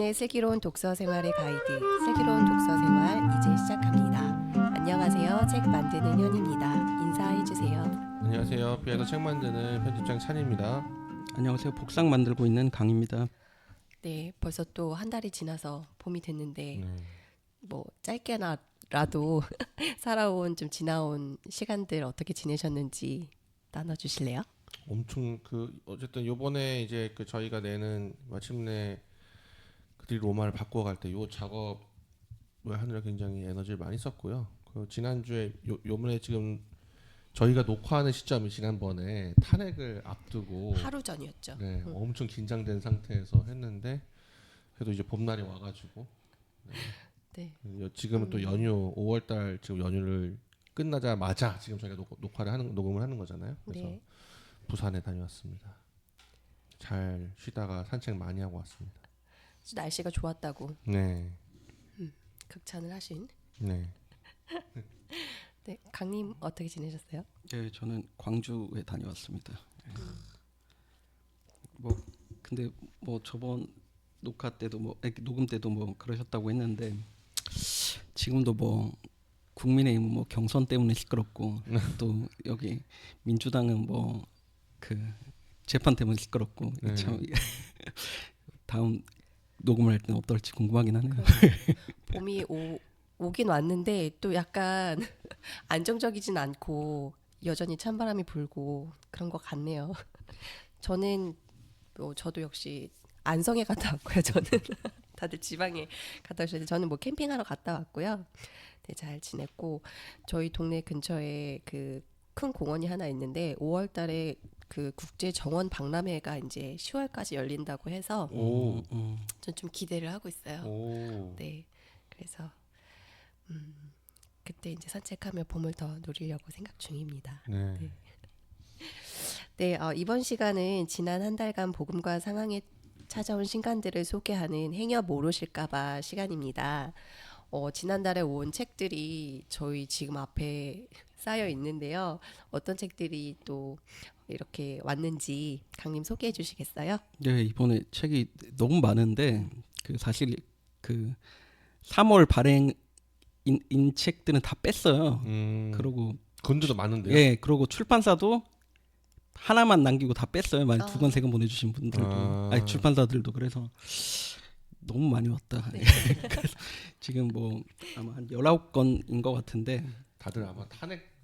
여러분의 슬기로운 독서 생활의 가이드, 슬기로운 독서 생활 이제 시작합니다. 안녕하세요. 책 만드는 현입니다. 인사해 주세요. 안녕하세요. 비에서 책 만드는 편집장 찬입니다. 안녕하세요. 복상 만들고 있는 강입니다. 네, 벌써 또 한 달이 지나서 봄이 됐는데 네. 뭐 짧게나라도 살아온 좀 지나온 시간들 어떻게 지내셨는지 나눠주실래요? 엄청 어쨌든 요번에 이제 저희가 내는 마침내 그들이 로마를 바꿔갈 때 요 작업을 하느라 굉장히 에너지를 많이 썼고요. 지난주에 요번에 지금 저희가 녹화하는 시점이 지난번에 탄핵을 앞두고 하루 전이었죠. 네, 엄청 긴장된 상태에서 했는데 그래도 이제 봄날이 와가지고 네. 지금은 또 연휴 5월달 지금 연휴를 끝나자마자 지금 저희가 녹음을 하는 거잖아요. 그래서 네. 부산에 다녀왔습니다. 잘 쉬다가 산책 많이 하고 왔습니다. 날씨가 좋았다고 네, 극찬을 하신. 네. 네, 강님 어떻게 지내셨어요? 네, 저는 광주에 다녀왔습니다. 뭐 근데 뭐 저번 녹화 때도 녹음 때도 뭐 그러셨다고 했는데 지금도 뭐 국민의힘은 뭐 경선 때문에 시끄럽고 또 여기 민주당은 뭐 그 재판 때문에 시끄럽고 네. 참 다음 녹음을 할 때는 어떨지 궁금하긴 하네요. 봄이 오긴 왔는데 또 약간 안정적이진 않고 여전히 찬바람이 불고 그런 것 같네요. 저도 역시 안성에 갔다 왔고요. 저는 다들 지방에 갔다 오셨는데 저는 뭐 캠핑하러 갔다 왔고요. 네, 잘 지냈고 저희 동네 근처에 그 큰 공원이 하나 있는데 5월달에 그 국제 정원 박람회가 이제 10월까지 열린다고 해서 오, 전 좀 기대를 하고 있어요. 오. 네, 그래서 그때 이제 산책하며 봄을 더 누리려고 생각 중입니다. 네. 네. 네, 이번 시간은 지난 한 달간 복음과 상황에 찾아온 신간들을 소개하는 행여 모르실까봐 시간입니다. 지난달에 온 책들이 저희 지금 앞에 쌓여 있는데요. 어떤 책들이 또 이렇게 왔는지 강님 소개해 주시겠어요? 네, 이번에 책이 너무 많은데 그 사실 그 3월 발행인 책들은 다 뺐어요. 그러고 근데도 많은데요. 예, 그러고 출판사도 하나만 남기고 다 뺐어요. 많이 아. 2권 3권 보내주신 분들도 아니 출판사들도. 그래서 너무 많이 왔다. 네. 그래서 지금 뭐 아마 한 19권인 것 같은데 다들 아마 탄핵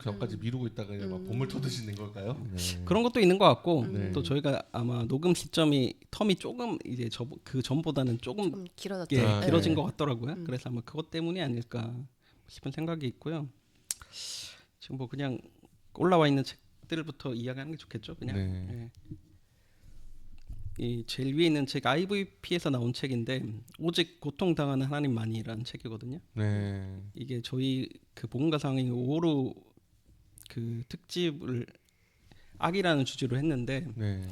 전까지 미루고 있다가 그냥 막 봄을 터드시는 걸까요? 네. 그런 것도 있는 것 같고 네. 또 저희가 아마 녹음 시점이 텀이 조금 이제 그 전보다는 조금 좀 길어졌죠. 예, 아, 길어진 네. 것 같더라고요. 그래서 아마 그것 때문이 아닐까 싶은 생각이 있고요. 지금 뭐 그냥 올라와 있는 책들부터 이야기하는 게 좋겠죠. 그냥 네. 예. 이 제일 위에 있는 책 IVP에서 나온 책인데 오직 고통당하는 하나님만이라는 책이거든요. 네. 이게 저희 그 복음가 상의 5로 그 특집을 악이라는 주제로 했는데 네.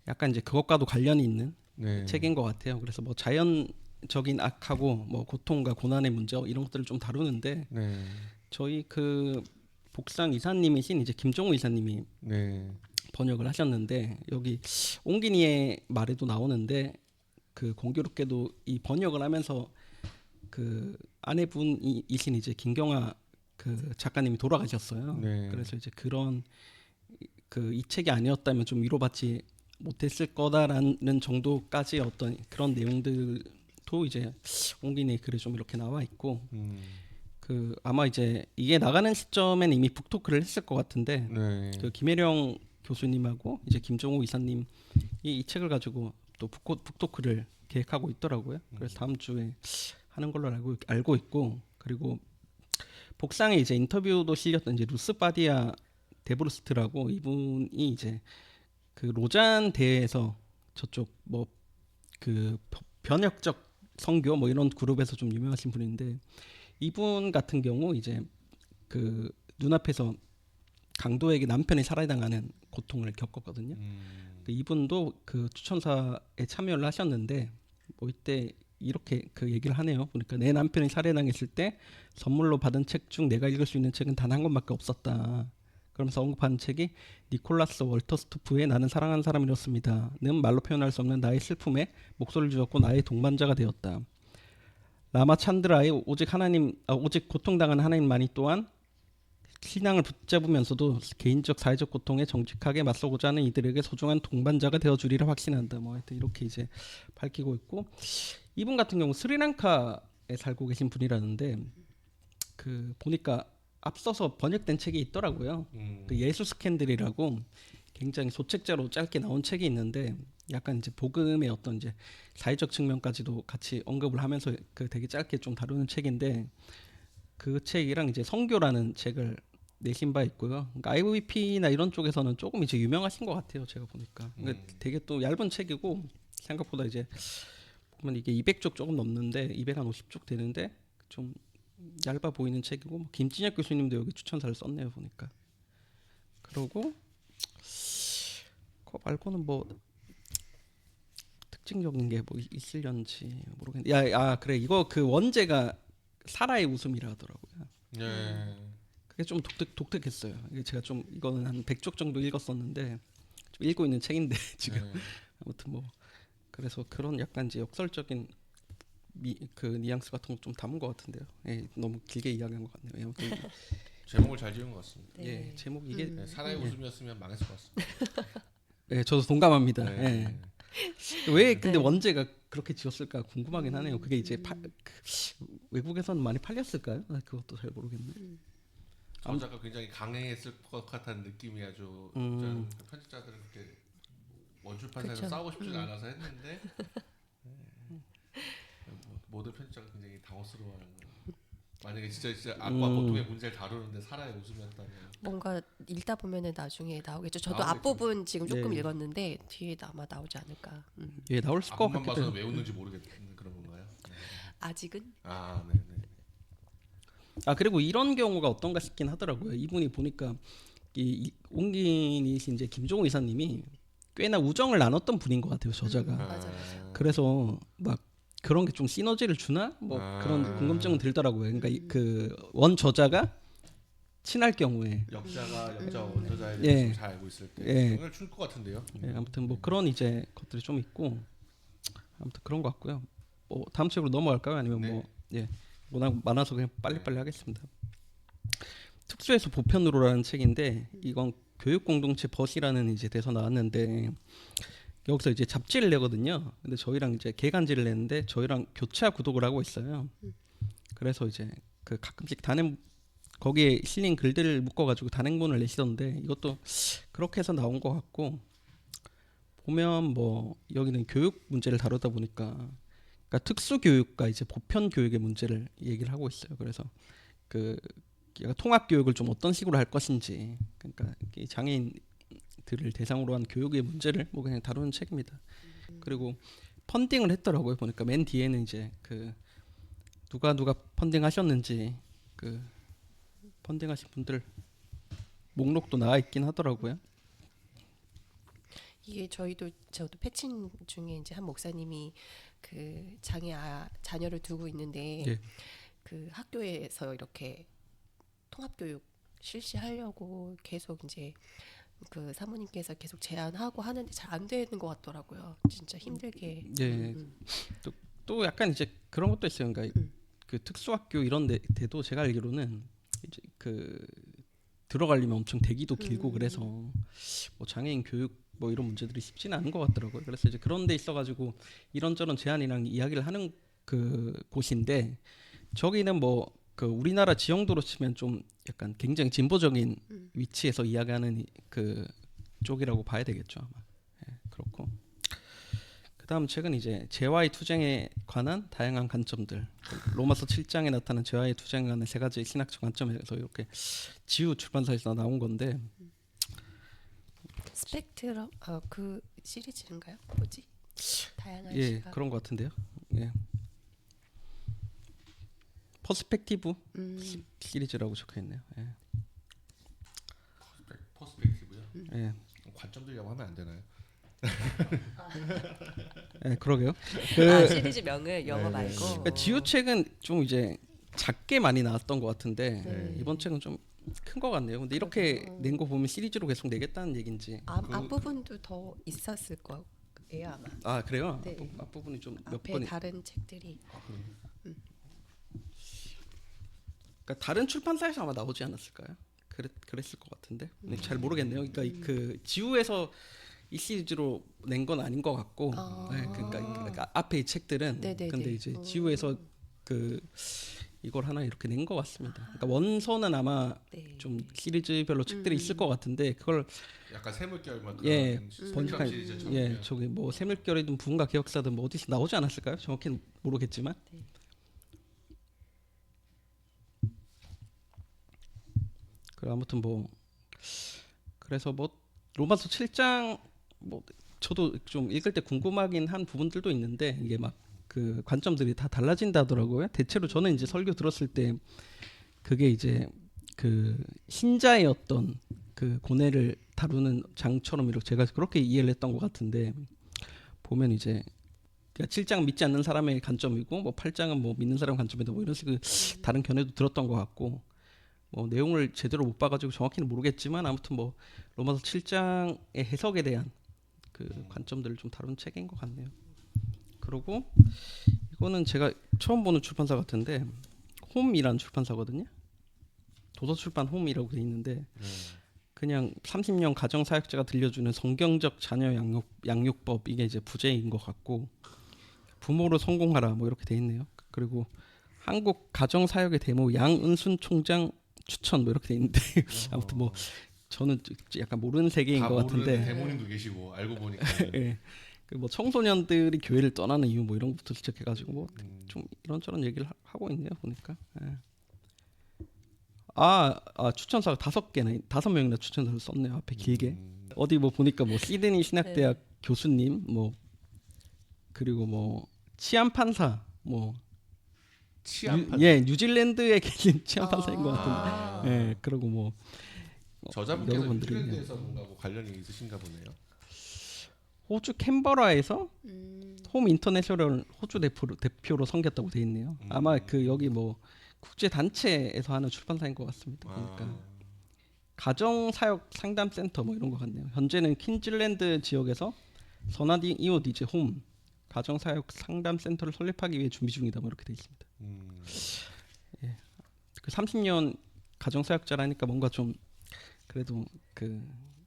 약간 이제 그것과도 관련이 있는 네. 책인 것 같아요. 그래서 뭐 자연적인 악하고 뭐 고통과 고난의 문제 이런 것들을 좀 다루는데 네. 저희 그 복상 이사님이신 이제 김종우 이사님이 네. 번역을 하셨는데 여기 옹기니의 말에도 나오는데 그 공교롭게도 이 번역을 하면서 그 아내분이신 이제 김경아 그 작가님이 돌아가셨어요. 네. 그래서 이제 그런 그 이 책이 아니었다면 좀 위로받지 못했을 거다라는 정도까지 어떤 그런 내용들도 이제 옹기니의 글에 좀 이렇게 나와 있고 그 아마 이제 이게 나가는 시점엔 이미 북토크를 했을 것 같은데 네. 그 김혜령 교수님하고 이제 김종우 이사님이 이 책을 가지고 또 북토크를 계획하고 있더라고요. 그래서 다음 주에 하는 걸로 알고 있고 그리고 복상에 이제 인터뷰도 실렸던 이제 루스 바디아 데브루스트라고 이분이 이제 그 로잔 대회에서 저쪽 뭐 그 변혁적 선교 뭐 이런 그룹에서 좀 유명하신 분인데 이분 같은 경우 이제 그 눈앞에서 강도에게 남편이 살해당하는 고통을 겪었거든요. 그 이분도 그 추천사에 참여를 하셨는데 뭐 이때 이렇게 그 얘기를 하네요. 그러니까 내 남편이 살해당했을 때 선물로 받은 책 중 내가 읽을 수 있는 책은 단 한 권밖에 없었다. 그러면서 언급한 책이 니콜라스 월터스투프의 나는 사랑하는 사람이었습니다는 말로 표현할 수 없는 나의 슬픔에 목소리를 주었고 나의 동반자가 되었다. 라마찬드라의 오직 고통당한 하나님만이 또한 신앙을 붙잡으면서도 개인적 사회적 고통에 정직하게 맞서고자 하는 이들에게 소중한 동반자가 되어주리라 확신한다. 뭐 하여튼 이렇게 이제 밝히고 있고, 이분 같은 경우 스리랑카에 살고 계신 분이라는데 그 보니까 앞서서 번역된 책이 있더라고요. 그 예수 스캔들이라고 굉장히 소책자로 짧게 나온 책이 있는데 약간 이제 복음의 어떤 이제 사회적 측면까지도 같이 언급을 하면서 그 되게 짧게 좀 다루는 책인데, 그 책이랑 이제 성교라는 책을 내신 바 있고요. 그러니까 IVP나 이런 쪽에서는 조금 이제 유명하신 것 같아요. 제가 보니까. 그러니까 되게 또 얇은 책이고 생각보다 이제 보면 이게 200쪽 조금 넘는데 250쪽 되는데 좀 얇아 보이는 책이고, 뭐 김진혁 교수님도 여기 추천사를 썼네요 보니까. 그러고 그거 말고는 뭐 특징적인 게 뭐 있을런지 모르겠는데, 그래, 이거 그 원제가 사라의 웃음이라 하더라고요. 네. 그게 좀 독특했어요. 이게 제가 좀 이거는 한 100쪽 정도 읽었었는데 좀 읽고 있는 책인데 지금 아무튼 뭐 그래서 그런 약간 이제 역설적인 그 뉘앙스 같은 거 좀 담은 것 같은데요. 예, 너무 길게 이야기한 것 같네요. 예, 아무튼 제목을 잘 지은 것 같습니다. 네. 예, 제목 이게 네, 사나이 웃음이었으면 망했을 것 같습니다. 예, 저도 동감합니다. 네. 예. 왜 근데 네. 원제가 그렇게 지었을까 궁금하긴 하네요. 그게 이제 외국에서는 많이 팔렸을까요? 그것도 잘 모르겠네. 저자가 굉장히 강했을 것 같은 느낌이 아주 음. 그 편집자들은 그렇게 원출판사에서 그쵸. 싸우고 싶지가 않아서 했는데 모든 편집자가 굉장히 당혹스러워하는 거예요. 만약에 진짜 악과 고통의 문제를 다루는데 사라의 웃음이었다면 뭔가 읽다 보면은 나중에 나오겠죠. 저도 나오겠죠. 앞부분 지금 조금 네. 읽었는데 뒤에 아마 나오지 않을까. 예, 나올 것 앞만 같기도 봐서는 해요. 왜 웃는지 모르겠는 그런 건가요? 네. 아직은 네네. 그리고 이런 경우가 어떤가 싶긴 하더라고요. 이분이 보니까 이 옹긴이신 이제 김종호 이사님이 꽤나 우정을 나눴던 분인 것 같아요, 저자가. 맞아요. 그래서 막 그런 게 좀 시너지를 주나 뭐 그런 궁금증은 들더라고요. 그러니까 그 원 저자가 친할 경우에 역자가 역자 원저자에 예. 대해서 잘 알고 있을 때 예. 영향을 줄 것 같은데요. 예, 아무튼 뭐 그런 이제 것들이 좀 있고 아무튼 그런 것 같고요. 뭐 다음 책으로 넘어갈까요? 아니면 네. 뭐 예, 워낙 많아서 그냥 빨리빨리 하겠습니다. 특수에서 보편으로라는 책인데 이건 교육 공동체 벗이라는 이제 데서 나왔는데 여기서 이제 잡지를 내거든요. 근데 저희랑 이제 개간지를 내는데 저희랑 교차 구독을 하고 있어요. 그래서 이제 그 가끔씩 단행 거기에 실린 글들을 묶어가지고 단행본을 내시던데 이것도 그렇게 해서 나온 것 같고, 보면 뭐 여기는 교육 문제를 다루다 보니까 그러니까 특수 교육과 이제 보편 교육의 문제를 얘기를 하고 있어요. 그래서 그 통합 교육을 좀 어떤 식으로 할 것인지, 그러니까 이 장애인들을 대상으로 한 교육의 문제를 뭐 그냥 다루는 책입니다. 그리고 펀딩을 했더라고요. 보니까 맨 뒤에는 이제 그 누가 펀딩하셨는지 그 펀딩하신 분들 목록도 나와 있긴 하더라고요. 이게 저도 패친 중에 이제 한 목사님이 그 자녀를 두고 있는데 예. 그 학교에서 이렇게 통합교육 실시하려고 계속 이제 그 사모님께서 계속 제안하고 하는데 잘 안 되는 것 같더라고요. 진짜 힘들게. 예. 또 약간 이제 그런 것도 있어요. 그러니까 그 특수학교 이런 데도 제가 알기로는 이제 그 들어가려면 엄청 대기도 길고 그래서 뭐 장애인 교육 뭐 이런 문제들이 쉽지는 않은 것 같더라고요. 그래서 이제 그런 데 있어가지고 이런저런 제안이랑 이야기를 하는 그 곳인데, 저기는 뭐 그 우리나라 지형도로 치면 좀 약간 굉장히 진보적인 위치에서 이야기하는 그 쪽이라고 봐야 되겠죠 아마. 예, 그렇고 그다음 책은 이제 재화의 투쟁에 관한 다양한 관점들, 로마서 7장에 나타나는 재화의 투쟁에 관한 세 가지 신학적 관점에서 이렇게 지우 출판사에서 나온 건데, 스펙트럼 그 시리즈인가요? 뭐지? 다양한 예, 시각. 그런 것 같은데요. 예. 퍼스펙티브 시리즈라고 적혀 있네요. 예. 퍼스펙티브요. 예. 관점들이라고 하면 안 되나요? 예, 그러게요. 시리즈 명을 영어 네, 말고. 그러니까 지우 책은 좀 이제 작게 많이 나왔던 것 같은데 네. 이번 책은 좀 큰 것 같네요. 근데 이렇게 낸 거 보면 시리즈로 계속 내겠다는 얘긴지. 앞부분도 더 있었을 거예요 아마. 아 그래요? 네. 앞부분이 좀 몇 앞에 번이. 다른 책들이 그러니까 다른 출판사에서 아마 나오지 않았을까요? 그랬을 것 같은데. 근데 잘 모르겠네요. 그러니까 그 지우에서 이 시리즈로 낸 건 아닌 것 같고. 네, 그러니까 앞에 이 책들은. 네네네. 근데 이제 지우에서 그 이걸 하나 이렇게 낸 것 같습니다. 그러니까 원서는 아마 네. 좀 시리즈별로 책들이 있을 것 같은데 그걸 약간 새물결 막 예 그런 보니까 시리즈처럼. 예 저기 뭐 새물결이든 부흥가 개혁사든 뭐 어디서 나오지 않았을까요? 정확히는 모르겠지만. 네. 그 아무튼 뭐 그래서 뭐 로마서 7장 뭐 저도 좀 읽을 때 궁금하긴 한 부분들도 있는데 이게 막 그 관점들이 다 달라진다더라고요. 대체로 저는 이제 설교 들었을 때 그게 이제 그 신자의 어떤 그 고뇌를 다루는 장처럼 이렇게 제가 그렇게 이해를 했던 것 같은데 보면 이제 그러니까 7장 믿지 않는 사람의 관점이고 뭐 8장은 뭐 믿는 사람 관점이다 뭐 이런 식의 다른 견해도 들었던 것 같고 뭐 내용을 제대로 못 봐가지고 정확히는 모르겠지만 아무튼 뭐 로마서 7장의 해석에 대한 그 관점들을 좀 다룬 책인 것 같네요. 그리고 이거는 제가 처음 보는 출판사 같은데 홈이라는 출판사거든요. 도서출판 홈이라고 돼 있는데 그냥 30년 가정 사역자가 들려주는 성경적 자녀 양육법 이게 이제 부제인 것 같고 부모로 성공하라 뭐 이렇게 돼 있네요. 그리고 한국 가정 사역의 데모 양은순 총장 추천 뭐 이렇게 돼 있는데 아무튼 뭐 저는 약간 모르는 세계인 다 것 모르는 같은데 대모님도 계시고 알고 보니까 예. 그 뭐 청소년들이 교회를 떠나는 이유 뭐 이런 것부터 시작해가지고 뭐 좀 이런저런 얘기를 하고 있네요 보니까. 예. 추천사가 5개나 5명이나 추천사를 썼네요 앞에 길게. 어디 뭐 보니까 뭐 시드니 신학대학 교수님 뭐 그리고 뭐 치안 판사 뭐 치안 예 뉴질랜드에 계신 치안 판사인 것 같은데. 아. 예 그리고 뭐 저자분께서 여러분들이 뉴질랜드에서 뭔가 뭐 관련이 있으신가 보네요. 호주 캔버라에서 홈 인터내셔널 호주 대표로 섬겼다고 돼 있네요. 아마 그 여기 뭐 국제 단체에서 하는 출판사인 것 같습니다. 보니까 가정 사역 상담 센터 뭐 이런 것 같네요. 현재는 퀸즐랜드 지역에서 선하디 이오디제 홈 가정 사역 상담 센터를 설립하기 위해 준비 중이다 뭐 이렇게 돼 있습니다. 그 30년 가정 사역자라니까 뭔가 좀 그래도 그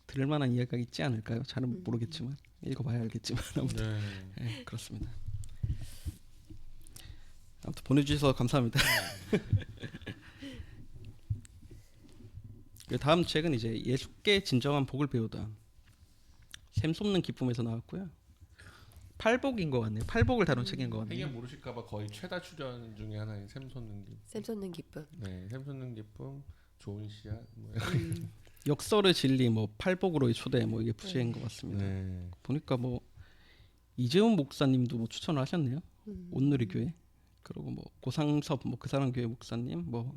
들을 만한 이야기가 있지 않을까요? 잘은 모르겠지만 읽어봐야 알겠지만 아무튼 예, 그렇습니다. 아무튼 보내주셔서 감사합니다. 그 다음 책은 이제 예수께 진정한 복을 배우다. 샘 솟는 기쁨에서 나왔고요. 팔복인 것 같네요. 팔복을 다룬 책인 것 같네요. 행여 모르실까봐 거의 최다 출연 중에 하나인 샘솟는 기쁨. 샘 솟는 기쁨. 네, 샘솟는 기쁨, 좋은 씨앗. 뭐. 역설의 진리, 뭐 팔복으로의 초대, 뭐 이게 부제인 것 같습니다. 네. 보니까 뭐 이재훈 목사님도 뭐 추천을 하셨네요. 온누리교회. 그리고 뭐 고상섭 뭐 그 사람 교회 목사님, 뭐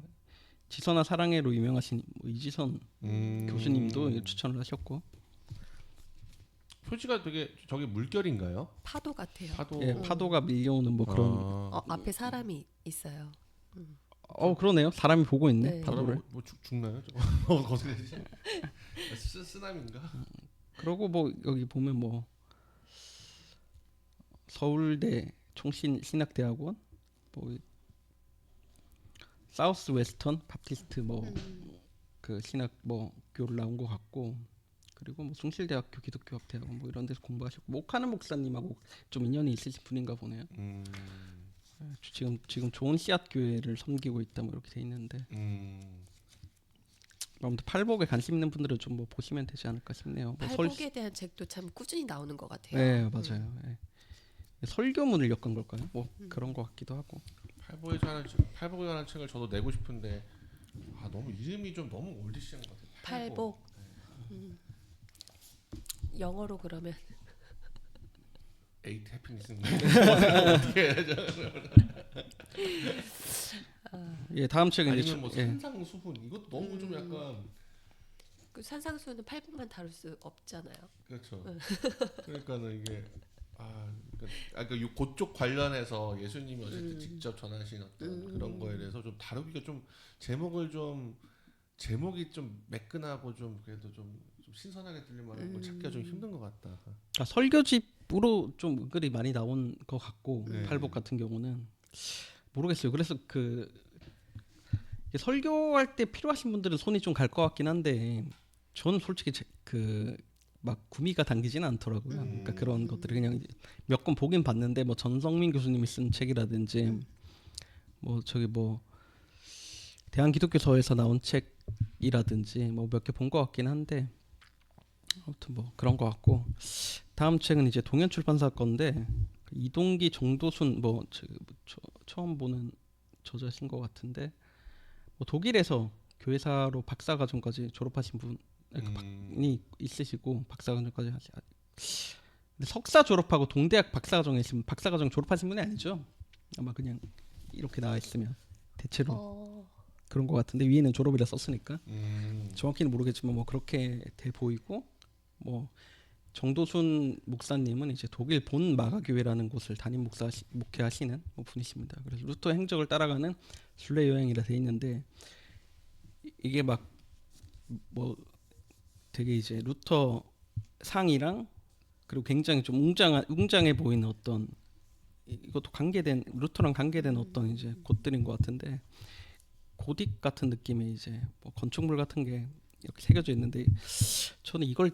지선아 사랑해로 유명하신 뭐 이지선 교수님도 추천을 하셨고. 표지가 되게 저게 물결인가요? 파도 같아요. 파도. 예, 파도가 밀려오는 뭐 그런. 앞에 사람이 있어요. 그러네요. 사람이 보고 있네. 네. 파도를. 뭐 죽나요? 거기서 쓰나미인가? 그리고 뭐 여기 보면 뭐 서울대 총신신학대학원, 뭐 사우스 웨스턴 바프티스트 뭐 그 신학 뭐 교를 나온 것 같고, 그리고 뭐 숭실대학교 기독교학대학원 뭐 이런 데서 공부하셨고, 목하는 목사님하고 좀 인연이 있으신 분인가 보네요. 지금 좋은 씨앗 교회를 섬기고 있다 뭐 이렇게 돼 있는데. 아무튼 팔복에 관심 있는 분들은 좀 뭐 보시면 되지 않을까 싶네요. 뭐 팔복에 대한 책도 참 꾸준히 나오는 것 같아요. 네 맞아요. 예. 설교문을 엮은 걸까요? 뭐 그런 것 같기도 하고. 팔복에 관한 책을 저도 내고 싶은데 너무 이름이 좀 너무 올드시한 것 같아요. 팔복. 영어로 그러면 에이트 해피니스. 예 다음 책은 아니면 뭐 예. 산상수훈 이것도 너무 좀 약간 그 산상수훈은 팔복만 다룰 수 없잖아요. 그렇죠. 그러니까는 이게 그러니까 그쪽 관련해서 예수님이 어쨌든 직접 전하신 어떤 그런 거에 대해서 좀 다루기가 좀 제목을 좀 제목이 좀 매끈하고 좀 그래도 좀 신선하게 들릴 만한 걸 찾기가 좀 힘든 것 같다. 설교집으로 좀 글이 많이 나온 것 같고 네. 팔복 같은 경우는 모르겠어요. 그래서 그 이게 설교할 때 필요하신 분들은 손이 좀 갈 것 같긴 한데 저는 솔직히 그 막 구미가 당기지는 않더라고요. 그러니까 그런 것들이 그냥 몇 권 보긴 봤는데 뭐 전성민 교수님이 쓴 책이라든지 뭐 저기 뭐 대한기독교서에서 나온 책이라든지 뭐 몇 개 본 것 같긴 한데 아무튼 뭐 그런 것 같고 다음 책은 이제 동현출판사 건데 이동기 정도순 뭐 처음 보는 저자신 것 같은데 뭐 독일에서 교회사로 박사과정까지 졸업하신 분이 있으시고 박사과정까지 근데 석사 졸업하고 동대학 박사과정에 있으면 박사과정 졸업하신 분이 아니죠. 아마 그냥 이렇게 나와 있으면 대체로 그런 것 같은데 위에는 졸업이라 썼으니까 정확히는 모르겠지만 뭐 그렇게 돼 보이고 뭐 정도순 목사님은 이제 독일 본 마가교회라는 곳을 담임 목회하시는 뭐 분이십니다. 그래서 루터 행적을 따라가는 순례 여행이라 돼 있는데 이게 막 뭐 되게 이제 루터 상이랑 그리고 굉장히 좀 웅장해 보이는 어떤 이것도 관계된 루터랑 관계된 어떤 이제 곳들인 것 같은데 고딕 같은 느낌의 이제 뭐 건축물 같은 게 이렇게 새겨져 있는데 저는 이걸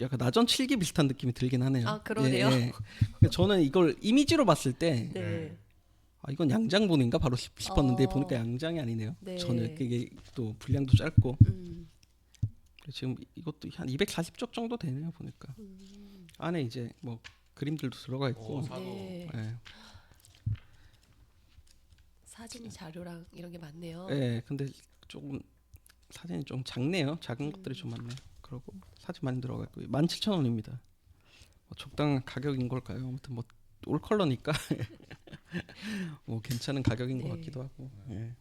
약간 나전 칠기 비슷한 느낌이 들긴 하네요. 아, 그러네요. 그러니까 저는 이걸 이미지로 봤을 때 네. 아, 이건 양장본인가 바로 싶었는데 보니까 양장이 아니네요. 네. 전혀 그게 또 분량도 짧고 지금 이것도 한 240쪽 정도 되네요 보니까 안에 이제 뭐 그림들도 들어가 있고 네. 예. 사진 자료랑 이런 게 많네요. 예, 근데 조금 사진이 좀 작네요. 작은 것들이 좀 많네요. 그리고 사진 많이 들어가 있고 17,000원입니다. 뭐 적당한 가격인 걸까요? 아무튼 뭐 올 컬러니까 뭐 괜찮은 가격인 것 네. 같기도 하고. 예.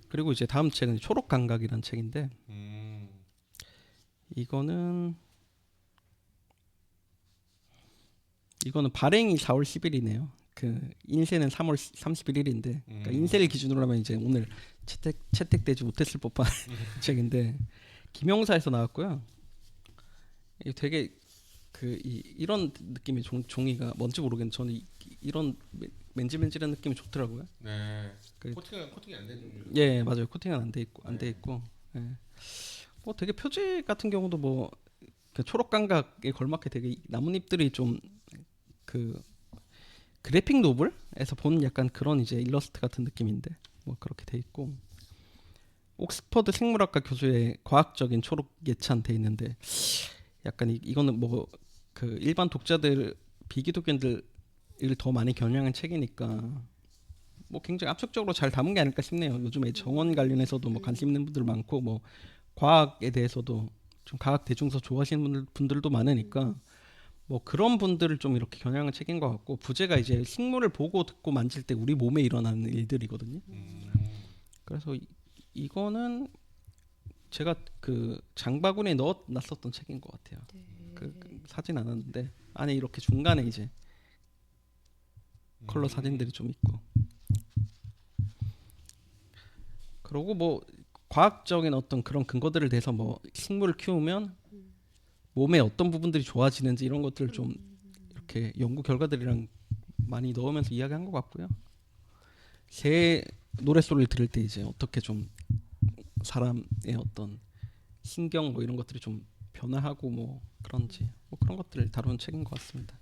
그리고 이제 다음 책은 초록 감각이라는 책인데 이거는 발행이 4월 10일이네요. 그 인쇄는 3월 31일인데 그러니까 인쇄를 기준으로 하면 이제 오늘 채택되지 못했을 법한 책인데 김영사에서 나왔고요. 이게 되게 이런 느낌의 종이가 뭔지 모르겠는데 저는 이런 맨질맨질한 느낌이 좋더라고요. 네. 그- 코팅이 안 되는. 예, 맞아요. 코팅은 안 돼 있고. 예. 뭐 되게 표지 같은 경우도 뭐 그 초록 감각에 걸맞게 되게 나뭇잎들이 좀 그 그래픽 노블에서 본 약간 그런 이제 일러스트 같은 느낌인데 뭐 그렇게 돼 있고 옥스퍼드 생물학과 교수의 과학적인 초록 예찬 돼 있는데 약간 이거는 뭐 그 일반 독자들 비기독교인들을 더 많이 겨냥한 책이니까 뭐 굉장히 압축적으로 잘 담은 게 아닐까 싶네요. 요즘에 정원 관련해서도 뭐 관심 있는 분들 많고 뭐 과학에 대해서도 좀 과학 대중서 좋아하시는 분들도 많으니까 뭐 그런 분들을 좀 이렇게 겨냥한 책인 것 같고 부제가 이제 식물을 보고 듣고 만질 때 우리 몸에 일어나는 일들이거든요. 그래서 이거는 제가 그 장바구니에 넣어놨었던 책인 것 같아요. 그 사진 않았는데 안에 이렇게 중간에 이제 컬러 사진들이 좀 있고 그리고 뭐 과학적인 어떤 그런 근거들을 대서 뭐 식물을 키우면 몸에 어떤 부분들이 좋아지는지 이런 것들을 좀 이렇게 연구 결과들이랑 많이 넣으면서 이야기한 것 같고요. 새 노랫소리를 들을 때 이제 어떻게 좀 사람의 어떤 신경 뭐 이런 것들이 좀 변화하고 뭐 그런지 뭐 그런 것들을 다루는 책인 것 같습니다.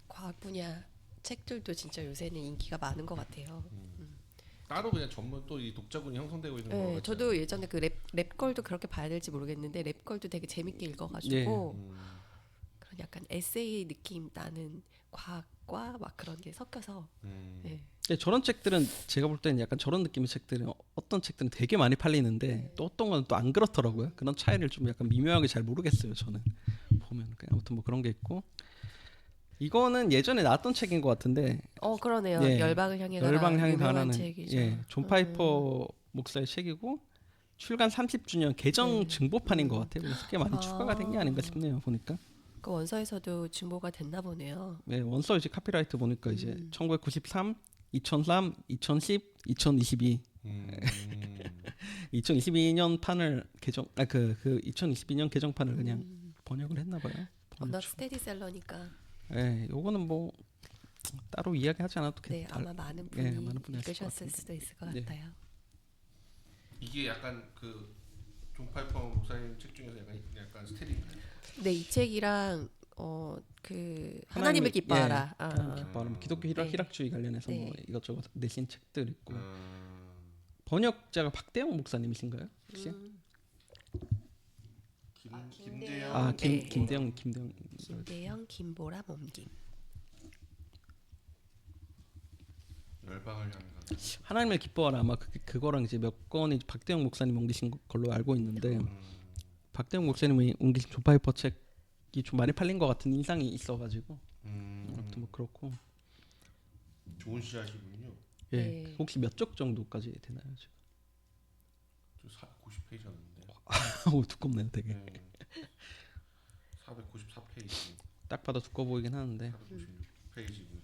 과학 분야 책들도 진짜 요새는 인기가 많은 것 같아요. 따로 그냥 전문 또 이 독자군이 형성되고 있는 거 네, 같아요. 저도 예전에 그 랩걸도 그렇게 봐야 될지 모르겠는데 랩걸도 되게 재밌게 읽어가지고 그런 약간 에세이 느낌 나는 과학과 막 그런 게 섞여서 네. 저런 책들은 제가 볼 때는 약간 저런 느낌의 책들은 어떤 책들은 되게 많이 팔리는데 또 어떤 건 또 안 그렇더라고요. 그런 차이를 좀 약간 미묘하게 잘 모르겠어요. 저는 보면 아무튼 뭐 그런 게 있고 이거는 예전에 나왔던 책인 것 같은데 그러네요. 예, 열방을 향해 가라 열방 향해 유명한 가라는 책이죠. 존 파이퍼 목사의 책이고 출간 30주년 개정 증보판인 것 같아요. 그래서 꽤 많이 추가가 된 게 아닌가 싶네요. 보니까 그 원서에서도 증보가 됐나 보네요. 네, 원서 이제 카피라이트 보니까 이제 1993, 2003, 2010, 2022 2022년 판을 개정 그 2022년 개정판을 그냥 번역을 했나 봐요. 워낙 스테디셀러니까 네, 요거는 뭐 따로 이야기하지 않아도 네, 아마 많은 분이 많은 분이 아실 것 읽으셨을 같은데. 수도 있을 것 네. 같아요. 이게 약간 그 존 파이퍼 목사님 책 중에서 약간 스테디인가요? 네, 이 책이랑 그 하나님을- 하나님을 기뻐하라. 예, 하나님 기뻐하라. 뭐 기독교 네. 희락주의 관련해서 뭐 네. 이것저것 내신 책들 있고 번역자가 박대영 목사님이신가요? 혹시? 김대영 아, 네. 김대영 김대영, 김보라, 몸김. 열방을 향한 하나님을 기뻐하라 아마 그거랑 이제 몇 건이 박대영 목사님 옮기신 걸로 알고 있는데 박대영 목사님이 옮기신 조파이퍼 책이 좀 많이 팔린 것 같은 인상이 있어가지고 아무튼 뭐 그렇고 좋은 씨앗이군요. 예 네. 혹시 몇 쪽 정도까지 되나요 지금? 저 90페이지였는데. 오 두껍네요 되게. 494페이지, 딱 봐도 두꺼워 보이긴 하는데 496페이지고.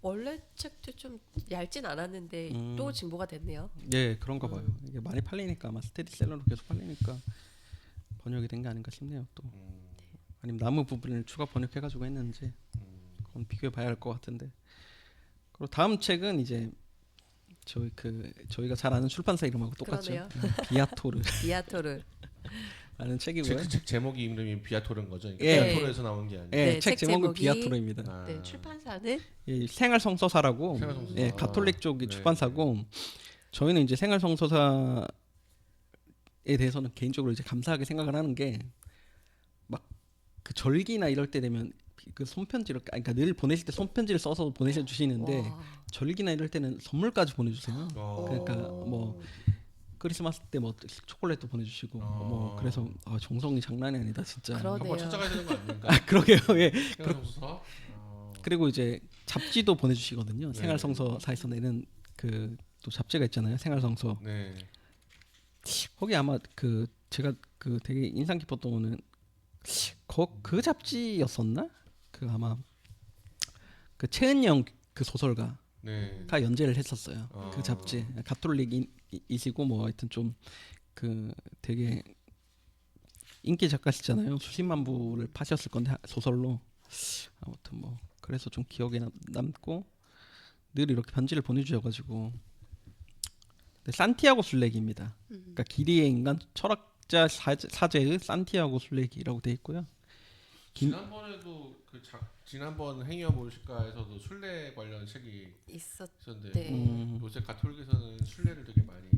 원래 책도 좀 얇진 않았는데 또 증보가 됐네요. 예 그런가 봐요. 이게 많이 팔리니까 아마 스테디셀러로 계속 팔리니까 번역이 된 게 아닌가 싶네요. 또 아니면 나무 부분을 추가 번역해가지고 했는지 그건 비교해봐야 할 것 같은데. 그리고 다음 책은 이제 저희가 잘 아는 출판사 이름하고 똑같죠. 그러네요. 비아토르 비아토르. 라는 책이고요. 책 제목이 이름이 비아토르인 거죠? 그러니까 예. 비아토르에서 나온 게 아니에요. 예, 네, 책 책 제목은 제목이- 비아토르입니다. 아. 네, 출판사는 예, 생활성서사라고 생활성서사. 예, 가톨릭 쪽이 네. 출판사고 저희는 이제 생활성서사에 대해서는 개인적으로 이제 감사하게 생각을 하는 게 막 그 절기나 이럴 때 되면 그 손편지를 그러니까 늘 보내실 때 손편지를 써서 보내셔 주시는데 와. 절기나 이럴 때는 선물까지 보내주세요. 그러니까 오. 뭐 크리스마스 때 뭐 초콜릿도 보내주시고 뭐 그래서 정성이 장난이 아니다 진짜. 그러네요. 한번 찾아가야 되는 거 아닙니까? 아 그러게요. 예. 생활성서사. 그리고 이제 잡지도 보내주시거든요. 네. 생활성서사에서 내는 그 또 잡지가 있잖아요. 생활성서. 네. 거기 아마 그 제가 그 되게 인상 깊었던 거는 그 잡지였었나? 그 아마 그 최은영 그 소설가가 네. 연재를 했었어요. 아. 그 잡지 가톨릭이시고 뭐 하여튼 좀 그 되게 인기 작가시잖아요. 수십만 부를 파셨을 건데 소설로 아무튼 뭐 그래서 좀 기억에 남고 늘 이렇게 편지를 보내주셔가지고 네, 산티아고 순례기입니다. 그러니까 길이의 인간 철학자 사제의 산티아고 순례기라고 돼 있고요. 지난번에도 지난번 행여 모실까에서도 순례 관련 책이 있었는데 네. 요새 가톨릭에서는 순례를 되게 많이.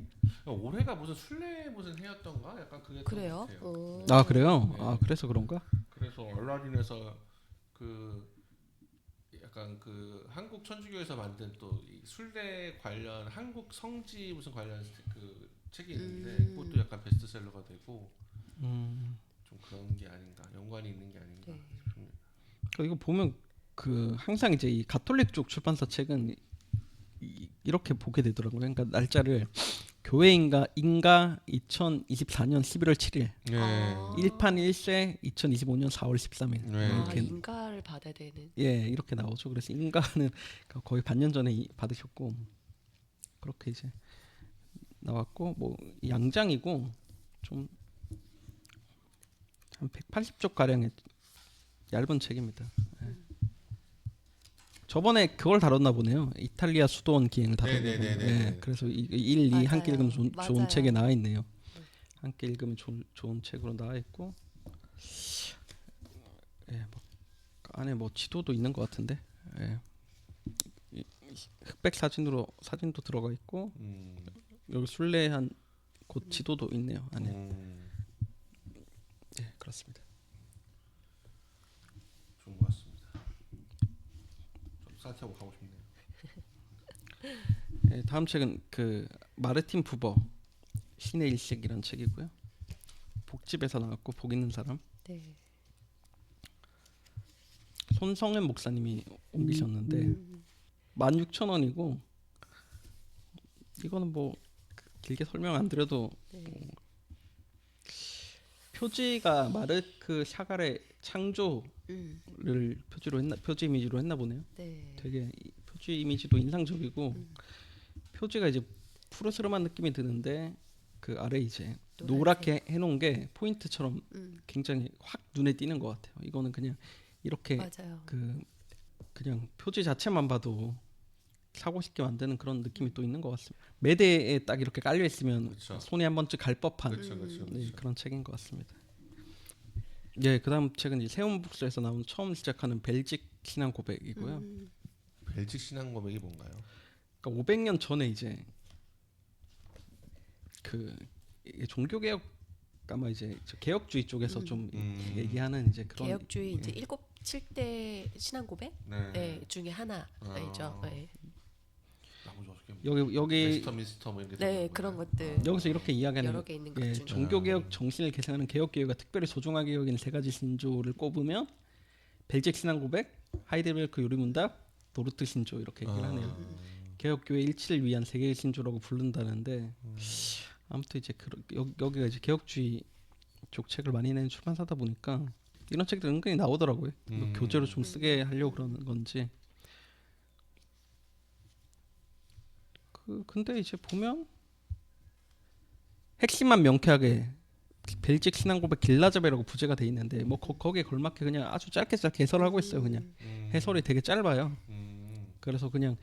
올해가 무슨 순례 무슨 해였던가? 약간 그게 그래요? 같아요. 오. 아 그래요? 네. 아 그래서 그런가? 그래서 얼라딘에서 그 약간 그 한국 천주교에서 만든 또이 순례 관련 한국 성지 무슨 관련 그 책이 있는데 그것도 약간 베스트셀러가 되고 좀 그런 게 아닌가, 연관이 있는 게 아닌가 네. 싶습니다. 그러니까 이거 보면 그 항상 이제 이 가톨릭 쪽 출판사 책은 이렇게 보게 되더라고요. 그러니까 날짜를 교회인가 2024년 11월 7일 네. 아. 1판 1세 2025년 4월 13일 네. 아, 이렇게 인가를 받아야 되는. 예 이렇게 나오죠. 그래서 인가는 거의 반년 전에 받으셨고 그렇게 이제 나왔고 뭐 양장이고 좀 한 180쪽 가량의 얇은 책입니다. 예. 저번에 그걸 다뤘나 보네요. 이탈리아 수도원 기행을 다뤘나 보네요. 네네네네. 예, 그래서 1, 2 맞아요. 함께 읽으면 좋은 맞아요. 책에 나와 있네요. 함께 읽으면 좋은 책으로 나와 있고 예, 뭐 안에 뭐 지도도 있는 것 같은데 예. 흑백 사진도 들어가 있고 여기 순례한 곳 지도도 있네요 안에. 예, 그렇습니다. 좋은 것 같습니다. 좀 산티아고 가고 싶네요. 예, 다음 책은 그 마르틴 부버 신의 일색이라는 책이고요. 복집에서 나왔고 복 있는 사람 네. 손성현 목사님이 옮기셨는데 16,000원이고 이거는 뭐 길게 설명 안 드려도 네. 표지가 마르크 샤갈의 창조를 표지로 했나 표지 이미지로 했나 보네요. 네. 되게 표지 이미지도 인상적이고 표지가 이제 푸르스름한 느낌이 드는데 그 아래 이제 노랗게 해놓은 게 포인트처럼 굉장히 확 눈에 띄는 것 같아요. 이거는 그냥 이렇게 맞아요. 그냥 표지 자체만 봐도 사고 싶게 만드는 그런 느낌이 또 있는 것 같습니다. 매대에 딱 이렇게 깔려 있으면 그쵸. 손이 한 번쯤 갈 법한 그렇죠. 네, 그런 책인 것 같습니다. 예, 그다음 책은 이제 세운북스에서 나온 처음 시작하는 벨직 신앙 고백이고요. 벨직 신앙 고백이 뭔가요? 그러니까 500년 전에 이제 이게 종교개혁 아마 이제 저 개혁주의 쪽에서 좀 얘기하는 이제 그런 개혁주의 이제 7대 신앙 고백 네. 중에 하나죠. 네. 나머지 어떻게 여기 미스터 뭐 이렇게 네, 그런 것들 여기서 이렇게 이야기하는 여러 개 있는 것 예, 중에 종교개혁 정신을 개선하는 개혁개혁가 특별히 소중하게 여기는 세 가지 신조를 꼽으면 벨직 신앙 고백, 하이델베르크 요리문답, 도르트 신조 이렇게 얘기를 하네요. 개혁교회 일치를 위한 세 개의 신조라고 부른다는데 아무튼 이제 여기가 이제 개혁주의 쪽 책을 많이 내는 출판사다 보니까 이런 책들 은근히 나오더라고요. 뭐 교재로 좀 쓰게 하려고 그러는 건지. 근데 이제 보면 핵심만 명쾌하게 벨직 신앙 고백 길라잡이라고 부제가 돼 있는데 뭐 거기에 걸맞게 그냥 아주 짧게 해설을 하고 있어요. 그냥 해설이 되게 짧아요. 그래서 그냥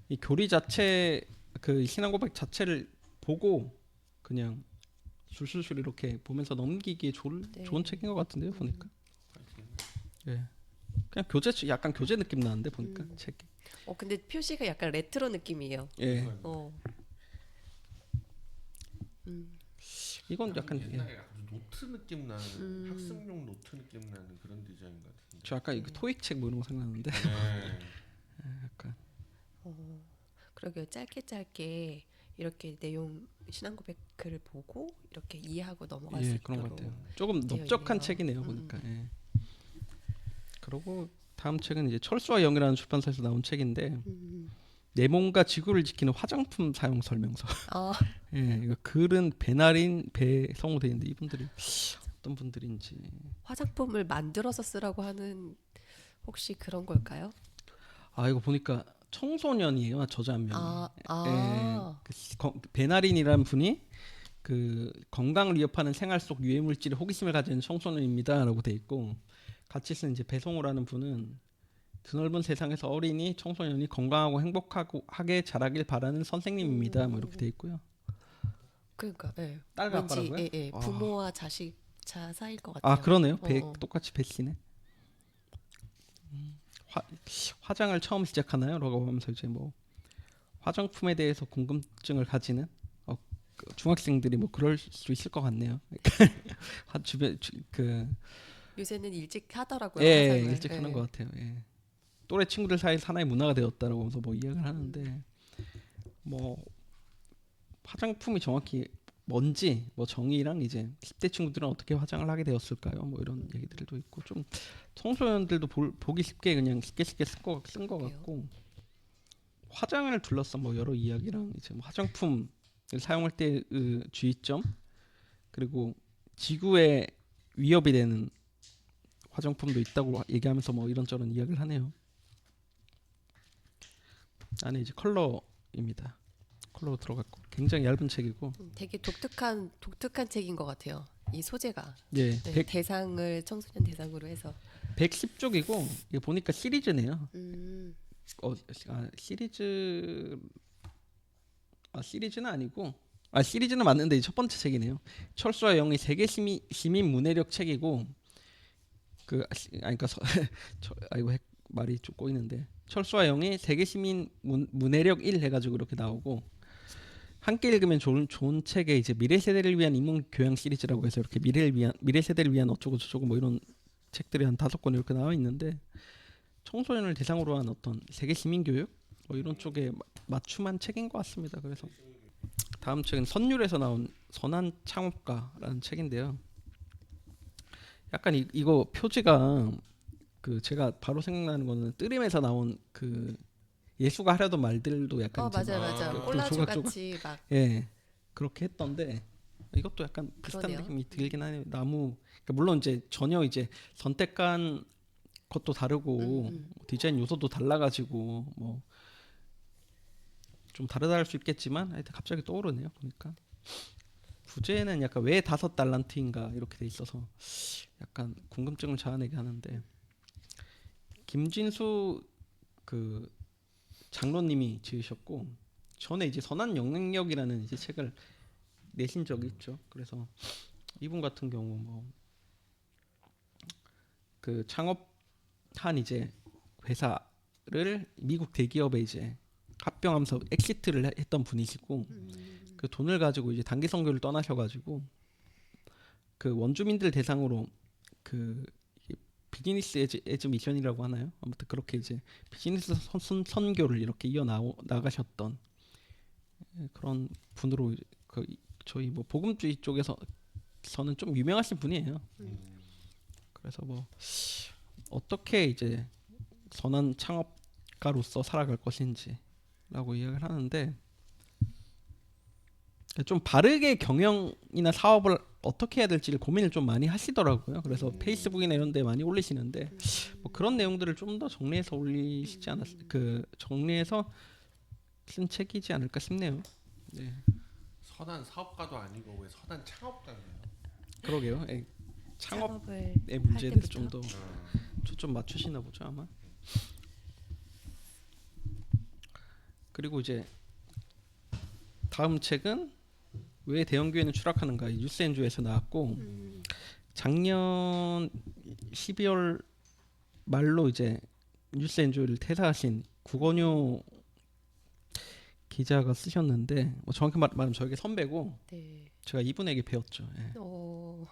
이 교리 자체 그 신앙 고백 자체를 보고 그냥 술술술 이렇게 보면서 넘기기에 좋은 책인 것 같은데요. 보니까. 예. 그냥 약간 교재 느낌 나는데 보니까 책이. 근데 표시가 약간 레트로 느낌이에요. 예. 약간 이건 약간 옛날에 약간 노트 느낌 나는 학습용 노트 느낌 나는 그런 디자인 같은데. 저 아까 이거 토익 책 뭐 이런 거 생각나는데. 네. 약간 그러게요. 짧게 이렇게 내용 신앙 고백을 보고 이렇게 이해하고 넘어갈 수 그런 것 있도록 같아요. 조금 되어 넓적한 있네요. 책이네요 보니까. 예. 그리고 다음 책은 이제 철수와 영이라는 출판사에서 나온 책인데 내 몸과 지구를 지키는 화장품 사용 설명서. 아, 예, 이거 글은 배나린 배성우 돼 있는데 이분들이 어떤 분들인지. 화장품을 만들어서 쓰라고 하는 혹시 그런 걸까요? 아 이거 보니까 청소년이에요 저자 한 명이. 배나린이라는 분이 그 건강을 위협하는 생활 속 유해 물질에 호기심을 가진 청소년입니다라고 돼 있고 같이 쓴 이제 배성우라는 분은 드넓은 세상에서 어린이 청소년이 건강하고 행복하게 자라길 바라는 선생님입니다. 뭐 이렇게 돼 있고요. 그러니까 딸과 아빠라고요? 왠지 부모와 자식자 사이일 것 같아요. 아 그러네요. 똑같이 배씨네. 화장을 처음 시작하나요? 라고 하면서 이제 뭐 화장품에 대해서 궁금증을 가지는 중학생들이 뭐 그럴 수 있을 것 같네요. 주변 요새는 일찍 하더라고요. 예, 화장을. 일찍 하는 것 같아요. 예. 또래 친구들 사이에서 하나의 문화가 되었다라고 하면서 뭐 이야기를 하는데 뭐 화장품이 정확히 뭔지 뭐 정의랑 이제 10대 친구들은 어떻게 화장을 하게 되었을까요? 뭐 이런 얘기들도 있고 좀 청소년들도 보기 쉽게 그냥 쉽게 쓴 거 같고 화장을 둘러싼 뭐 여러 이야기랑 이제 뭐 화장품을 사용할 때의 주의점 그리고 지구에 위협이 되는 화장품도 있다고 얘기하면서 뭐 이런저런 이야기를 하네요. 안에 이제 컬러입니다. 컬러 들어갔고 굉장히 얇은 책이고 되게 독특한 책인 것 같아요. 이 소재가. 예, 네, 대상을 청소년 대상으로 해서 110쪽이고 이게 보니까 시리즈네요. 시리즈는 아니고 시리즈는 맞는데 첫 번째 책이네요. 철수와 영의 세계 시민 문해력 책이고 아이고 말이 좀 꼬이는데 철수와 영의 세계 시민 문해력 1 해가지고 이렇게 나오고 함께 읽으면 좋은 책에 이제 미래 세대를 위한 인문 교양 시리즈라고 해서 이렇게 미래 세대를 위한 어쩌고 저쩌고 뭐 이런 책들이 한 5권 이렇게 나와 있는데 청소년을 대상으로 한 어떤 세계 시민 교육 뭐 이런 쪽에 맞춤한 책인 것 같습니다. 그래서 다음 책은 선율에서 나온 선한 창업가라는 책인데요. 약간 이거 표지가 제가 바로 생각나는 거는 뜨림에서 나온 예수가 하려던 말들도 약간 맞아요. 콜라주 조각조각. 같이 막 예 그렇게 했던데 이것도 약간 비슷한 그러네요. 느낌이 들긴 하네요. 나무 그러니까 물론 이제 전혀 이제 선택한 것도 다르고 디자인 요소도 달라가지고 뭐 좀 다르다 할 수 있겠지만 하여튼 갑자기 떠오르네요. 보니까 부제는 약간 왜 5달란트인가 이렇게 돼 있어서 약간 궁금증을 자아내게 하는데 김진수 그 장로님이 지으셨고 전에 이제 선한 영향력이라는 이제 책을 내신 적이 있죠. 그래서 이분 같은 경우 뭐 그 창업한 이제 회사를 미국 대기업에 이제 합병하면서 엑시트를 했던 분이시고 그 돈을 가지고 이제 단기 선교를 떠나셔가지고 그 원주민들 대상으로 그 비즈니스 에즈 미션이라고 하나요? 아무튼 그렇게 이제 비즈니스 선교를 이렇게 이어 나가셨던 그런 분으로 그 저희 뭐 복음주의 쪽에서는 좀 유명하신 분이에요. 그래서 뭐 어떻게 이제 선한 창업가로서 살아갈 것인지라고 이야기를 하는데 좀 바르게 경영이나 사업을 어떻게 해야 될지를 고민을 좀 많이 하시더라고요. 그래서 페이스북이나 이런 데 많이 올리시는데 뭐 그런 내용들을 좀 더 정리해서 올리시지 그 정리해서 쓴 책이지 않을까 싶네요. 네. 선한 사업가도 아니고 왜 선한 창업가예요? 그러게요. 창업의 창업을 문제에 할 대해서 좀 때부터 더 초점 맞추시나 보죠 아마. 그리고 이제 다음 책은 왜 대형교회는 추락하는가 이 뉴스엔조에서 나왔고 작년 12월 말로 이제 뉴스엔조를 퇴사하신 구건효 기자가 쓰셨는데 뭐 정확히 말하면 저에게 선배고 네. 제가 이분에게 배웠죠. 예. 어,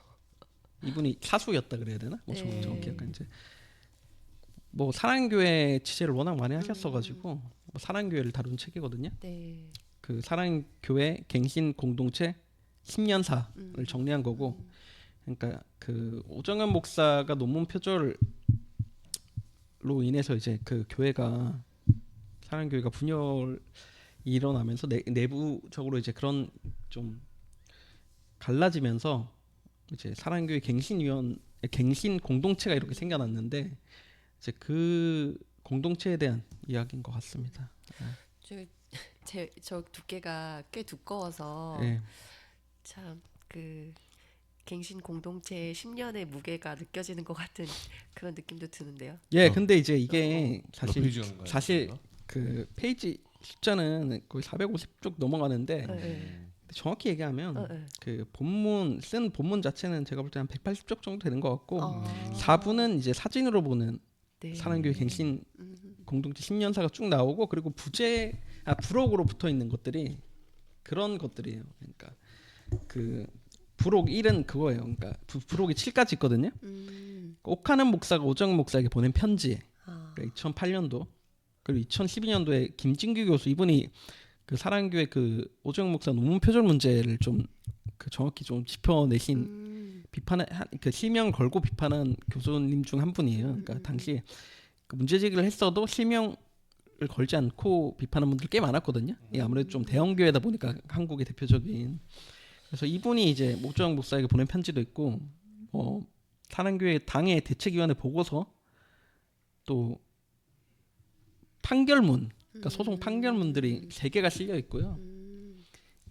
이분이 사수였다 그래야 되나? 뭐 네. 정확히 약간 이제 뭐 사랑교회 취재를 워낙 많이 하셨어가지고 뭐 사랑교회를 다룬 책이거든요. 네. 그 사랑교회 갱신 공동체 10년사를 정리한 거고, 그러니까 그 오정현 목사가 논문 표절로 인해서 이제 그 교회가 사랑교회가 분열이 일어나면서 내부적으로 이제 그런 좀 갈라지면서 이제 사랑교회 갱신 공동체가 이렇게 생겨났는데 이제 그 공동체에 대한 이야기인 것 같습니다. 저 두께가 꽤 두꺼워서 예. 참 그 갱신 공동체의 10년의 무게가 느껴지는 것 같은 그런 느낌도 드는데요. 예, 근데 이제 이게 몇 페이지인가요? 사실 그 페이지 숫자는 거의 450쪽 넘어가는데 네. 정확히 얘기하면 네. 그 쓴 본문 자체는 제가 볼 때 한 180쪽 정도 되는 것 같고 어, 4부는 이제 사진으로 보는 네. 사랑교회 갱신 공동체 10년사가 쭉 나오고 그리고 부록으로 붙어 있는 것들이 그런 것들이에요. 그러니까 그 부록 1은 그거예요. 그러니까 부록이 7까지 있거든요. 옥하는 목사가 오정은 목사에게 보낸 편지. 아, 그러니까 2008년도 그리고 2012년도에 김진규 교수 이분이 그 사랑교회 그 오정은 목사 논문 표절 문제를 좀 그 정확히 좀 짚어내신 그 실명 걸고 비판한 교수님 중 한 분이에요. 그러니까 당시 그 문제 제기를 했어도 실명을 걸지 않고 비판한 분들 꽤 많았거든요. 이 아무래도 좀 대형 교회다 보니까 한국의 대표적인. 그래서 이분이 이제 목정 목사에게 보낸 편지도 있고, 사랑교회 당의 대책위원회 보고서 또 판결문, 그러니까 소송 판결문들이 3개가 실려 있고요.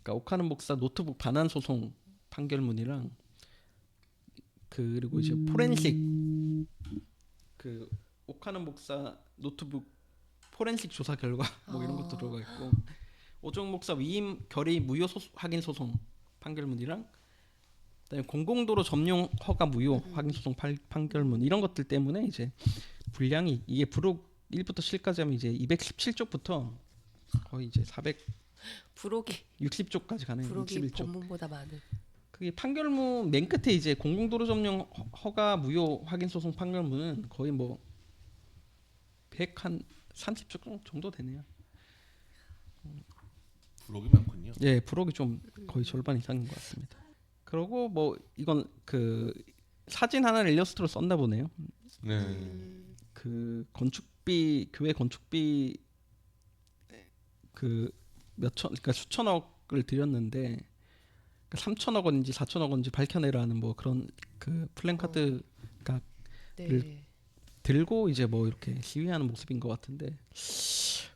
그러니까 옥하는 목사 노트북 반환 소송 판결문이랑 그리고 이제 포렌식 그 옥하는 목사 노트북 포렌식 조사 결과 뭐 이런 것도 들어가 있고 오정 목사 위임 결의 무효 확인 소송 판결문이랑 그다음에 공공도로 점용 허가 무효 확인 소송 판결문 이런 것들 때문에 이제 분량이 이게 부록 1부터 7까지 하면 이제 217쪽부터 거의 이제 부록이 460쪽까지 가는 부록이 61쪽. 본문보다 많은. 그게 판결문 맨 끝에 이제 공공도로 점용 허가 무효 확인 소송 판결문은 거의 뭐 130쪽 정도 되네요. 부록이 많군요. 예, 부록이 좀 거의 절반 이상인 것 같습니다. 그리고 뭐 이건 그 사진 하나를 일러스트로 썼나 보네요. 네. 그 건축비 교회 건축비 그 몇천 그러니까 수천억을 들였는데 3천억 원인지 4천억 원인지 밝혀내라는 뭐 그런 그 플랜카드가 네. 들고 이제 뭐 이렇게 시위하는 모습인 것 같은데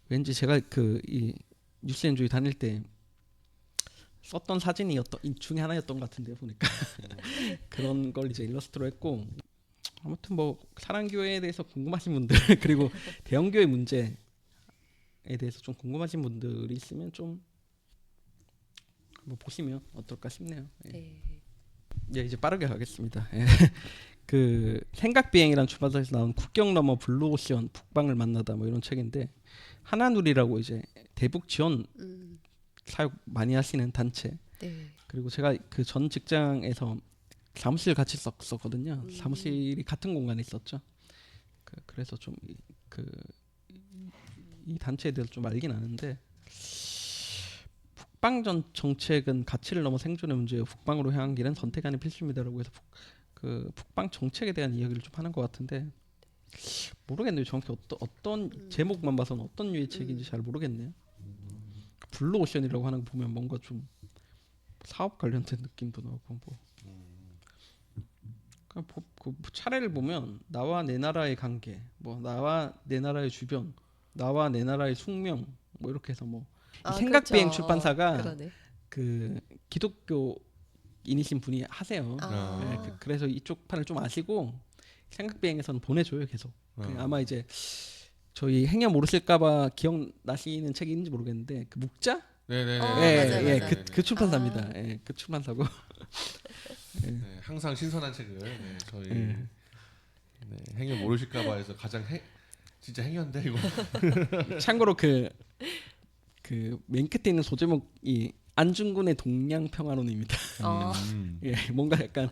왠지 제가 그 이 뉴스엔조이 다닐 때 썼던 사진이었던 이 중에 하나였던 것 같은데요 보니까 그런 걸 이제 일러스트로 했고 아무튼 뭐 사랑교회에 대해서 궁금하신 분들 그리고 대형교회 문제에 대해서 좀 궁금하신 분들이 있으면 좀 뭐 보시면 어떨까 싶네요. 예. 네. 예, 이제 빠르게 가겠습니다. 예. 그 생각비행이라는 출판사에서 나온 국경 너머 블루오션 북방을 만나다 뭐 이런 책인데 하나누리라고 이제 대북 지원 사역 많이 하시는 단체 네. 그리고 제가 그 전 직장에서 사무실 같이 썼거든요. 사무실이 같은 공간에 있었죠. 그래서 좀 이 단체에 대해서 좀 알긴 아는데 북방 정책은 가치를 넘어 생존의 문제예요. 북방으로 향한 길은 선택이 아닌 필수입니다라고 해서 북방 정책에 대한 이야기를 좀 하는 것 같은데 모르겠네요. 정확히 어떤 제목만 봐서는 어떤 류의 책인지 잘 모르겠네요. 블루오션이라고 하는 거 보면 뭔가 좀 사업 관련된 느낌도 나고 뭐. 그 차례를 보면 나와 내 나라의 관계, 뭐 나와 내 나라의 주변, 나와 내 나라의 숙명, 뭐 이렇게 해서 뭐 생각비행 그렇죠. 출판사가 그러네. 그 기독교인이신 분이 하세요. 네, 그래서 이쪽 판을 좀 아시고 생각비행에서는 보내줘요 계속. 아마 이제 저희 행여 모르실까봐 기억나시는 책이 있는지 모르겠는데 그 묵자? 네네네. 맞아요. 그 출판사입니다. 예, 그 출판사고. 네, 항상 신선한 책을 저희 예. 행여 모르실까봐 해서 가장 진짜 행여인데 이거. 참고로 그 맨 끝에 있는 소제목이 안중근의 동양평화론입니다. 예, 뭔가 약간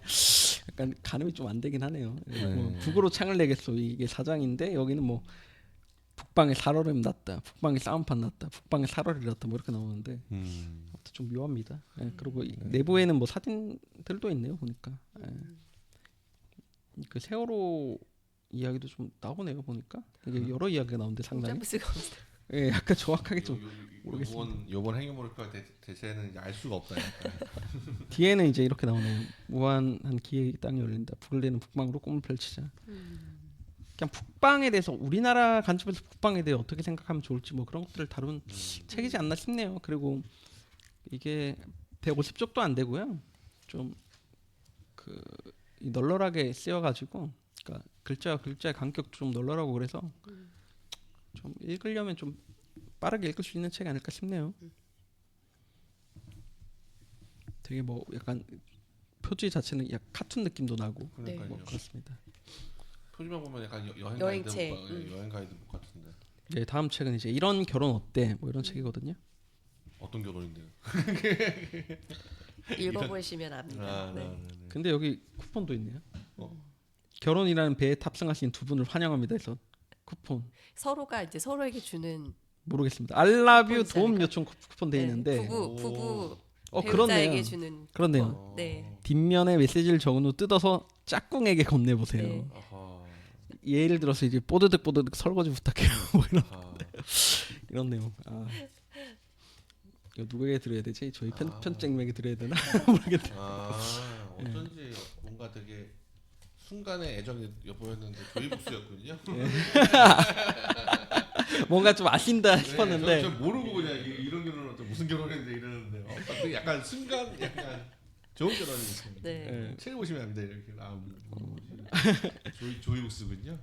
가늠이 좀 안 되긴 하네요. 예, 뭐 북으로 창을 내겠소 이게 사장인데 여기는 뭐 북방에 살얼음 났다, 북방에 싸움판 났다, 북방에 살얼이 났다 뭐 이렇게 나오는데 아무튼 좀 묘합니다. 예, 그리고 이 내부에는 뭐 사진들도 있네요 보니까. 예. 그 세월호 이야기도 좀 나오네요 보니까 이게 여러 이야기가 나오는데 상당히. 잡을 수가 없어요. 예, 약간 정확하게 좀 모르겠습니다. 요번 행여 모를까 대체는 알 수가 없다. 뒤에는 이제 이렇게 나오네요. 무한한 기회의 땅이 열린다. 북을 내는 북방으로 꿈을 펼치자. 그냥 북방에 대해서 우리나라 관점에서 북방에 대해 어떻게 생각하면 좋을지 뭐 그런 것들을 다룬 책이지 않나 싶네요. 그리고 이게 150쪽도 안 되고요. 좀 널널하게 쓰여가지고, 그러니까 글자의 간격도 좀 널널하고 그래서 좀 읽으려면 좀 빠르게 읽을 수 있는 책이 아닐까 싶네요. 되게 뭐 약간 표지 자체는 약 카툰 느낌도 나고 그러니까요. 뭐 그렇습니다. 표지만 보면 약간 여행책. 여행 가이드북 같은데. 네, 다음 책은 이제 이런 결혼 어때? 뭐 이런 책이거든요. 어떤 결혼인데요? 읽어보시면 압니다. 네. 근데 여기 쿠폰도 있네요. 어. 결혼이라는 배에 탑승하신 두 분을 환영합니다. 해서 쿠폰 서로가 이제 서로에게 주는 모르겠습니다. 알라뷰 쿠폰이 도움 있으니까. 요청 쿠폰 돼 있는데 부부 그렇네요. 배우자에게 주는 그렇네요. 네. 뒷면에 메시지를 적은 후 뜯어서 짝꿍에게 건네보세요. 네. 아하. 예를 들어서 이제 뽀드득 설거지 부탁해요. 뭐 이런 내용. 이거 누구에게 드려야 되지? 저희 편집장님에게 드려야 되나? 모르겠네. 어쩐지 뭔가 되게 순간의 애정이 엿보였는데 조이북스였군요. 뭔가 좀 아신다 싶었는데 전 모르고 그냥 이런 결혼은 또 무슨 결혼인데 이러는데 약간 순간 약간 좋은 결혼이었습니다. 네. 책을 보시면 압니다. 이렇게 조이북스군요.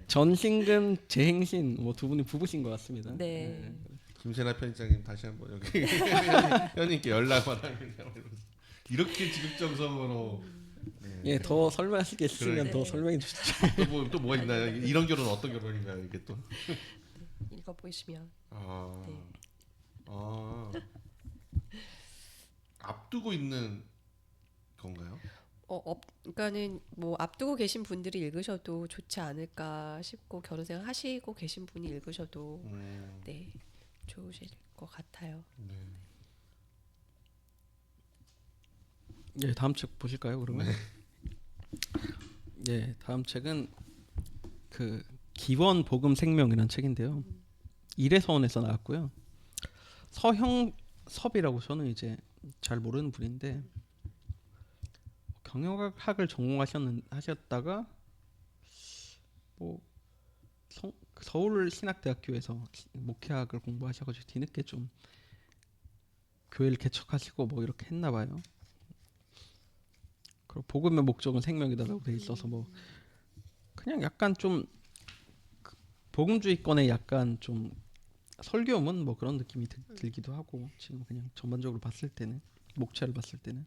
전신근 재행신 뭐 두 분이 부부신 것 같습니다. 네. 김세나 편집장님 다시 한번 여기 현님께 연락만 하면 이렇게 지극정성으로 예, 더 설명하실 게 있으면 그러니까. 더 설명해 주시죠. 또 뭐가 있나요? 이런 결혼은 어떤 결혼인가요? 이게 또 읽어보시면 네. 앞두고 있는 건가요? 그러니까는 뭐 앞두고 계신 분들이 읽으셔도 좋지 않을까 싶고 결혼생활 하시고 계신 분이 읽으셔도 네 좋으실 것 같아요. 예, 다음 책 보실까요? 그러면 예, 다음 책은 그 기원 복음 생명이라는 책인데요. 이래서원에서 나왔고요. 서형섭이라고 저는 이제 잘 모르는 분인데 경영학을 전공하셨다가 뭐 서울신학대학교에서 목회학을 공부하셔가지고 뒤늦게 좀 교회를 개척하시고 뭐 이렇게 했나 봐요. 그리고 복음의 목적은 생명이다라고 돼 있어서 뭐 그냥 약간 좀 복음주의권의 약간 좀 설교문 뭐 그런 느낌이 들기도 하고 지금 그냥 전반적으로 봤을 때는 목차를 봤을 때는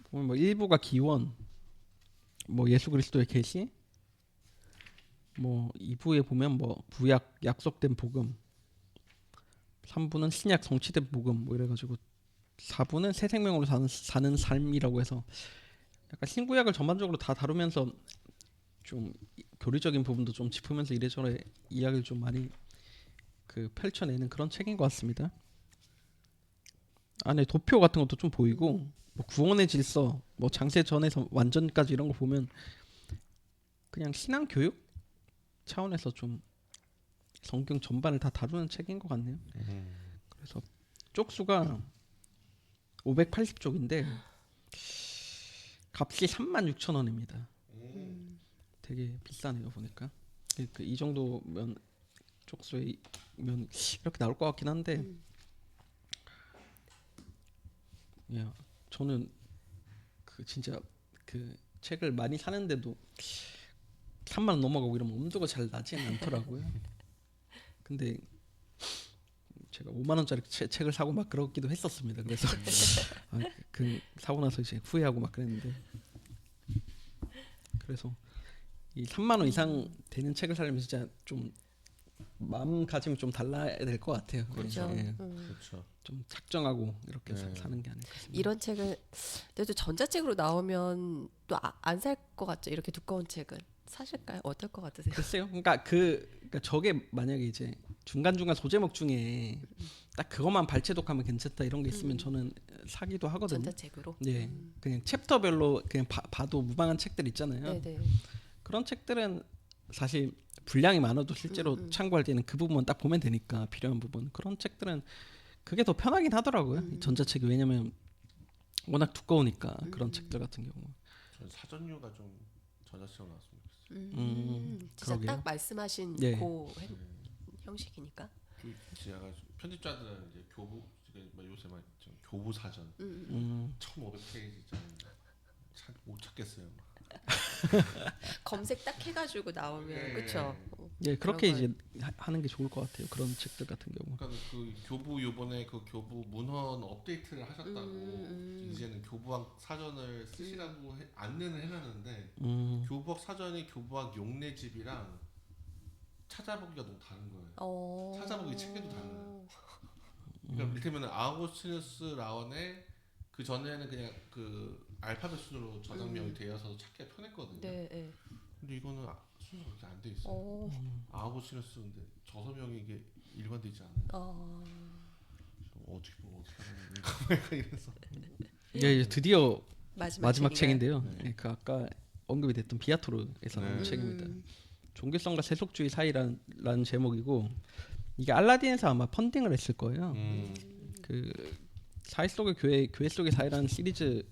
보면 뭐 1부가 기원, 뭐 예수 그리스도의 계시, 뭐 2부에 보면 뭐 구약 약속된 복음, 3부는 신약 성취된 복음 뭐 이래가지고 4부는 새 생명으로 사는 삶이라고 해서 약간 신구약을 전반적으로 다 다루면서 좀 교리적인 부분도 좀 짚으면서 이래저래 이야기를 좀 많이 그 펼쳐내는 그런 책인 것 같습니다. 안에 도표 같은 것도 좀 보이고 뭐 구원의 질서, 뭐 장세 전에서 완전까지 이런 거 보면 그냥 신앙 교육 차원에서 좀 성경 전반을 다 다루는 책인 것 같네요. 그래서 쪽수가 580쪽인데 값이 36,000원입니다. 되게 비싸네요 보니까. 이 정도면 쪽수면 이렇게 나올 것 같긴 한데 야, 저는 그 진짜 그 책을 많이 사는데도 3만 원 넘어가고 이러면 엄두가 잘 나지는 않더라고요. 근데 제가 5만 원짜리 책을 사고 막 그러기도 했었습니다. 그래서 그 사고 나서 이제 후회하고 막 그랬는데 그래서 이 3만 원 이상 되는 책을 사려면 진짜 좀 마음가짐이 좀 달라야 될 것 같아요. 그렇죠. 예, 그렇죠. 좀 작정하고 이렇게 네. 사는 게 아닐까 싶습니다. 이런 책은 그래도 전자책으로 나오면 또 안 살 것 같죠. 이렇게 두꺼운 책은 사실까요? 어떨 것 같으세요? 글쎄요. 그러니까 저게 만약에 이제 중간중간 소제목 중에 딱 그것만 발췌독하면 괜찮다 이런 게 있으면 저는 사기도 하거든요. 전자책으로. 네, 그냥 챕터별로 그냥 봐도 무방한 책들 있잖아요. 네네. 그런 책들은 사실 분량이 많아도 실제로 참고할 때는 그 부분만 딱 보면 되니까 필요한 부분 그런 책들은 그게 더 편하긴 하더라고요. 이 전자책이 왜냐면 워낙 두꺼우니까 그런 책들 같은 경우. 저는 사전류가 좀 전자책으로 나왔으면 좋겠어요. 진짜 그러게요. 딱 말씀하신 네. 형식이니까. 제가 편집자들은 이제 교부 뭐 요새 막 교부 사전 1,500페이지짜리 못 찾겠어요. 막. 검색 딱 해가지고 나오면 그렇죠. 예, 그렇게 그런 이제 하는 게 좋을 것 같아요. 그런 책들 같은 경우. 그러니까 그 교부 요번에 그 교부 문헌 업데이트를 하셨다고 이제는 교부학 사전을 쓰시라고 안내는 해놨는데 교부학 사전이 교부학 용례집이랑 찾아보기가 너무 다른 거예요. 찾아보기 체계도 달라요. 그러니까 이를테면 아우구스티누스 라원의 그 전에는 그냥 그 알파벳 순으로 저장명이 되어서 찾기가 편했거든요. 네. 네. 근데 이거는 순서가 그렇게 안 돼 있어요. 아우구스티누스인데 저서명이 이게 일관되지 않아요. 어떻게 하는 거야 이래서. 예, 이제 드디어 마지막 책인가요? 책인데요. 예, 그 아까 언급이 됐던 비아토르에서 나온 네. 책입니다. 종교성과 세속주의 사이라는 제목이고 이게 알라딘에서 아마 펀딩을 했을 거예요. 그 사회 속의 교회 속의 사회라는 시리즈의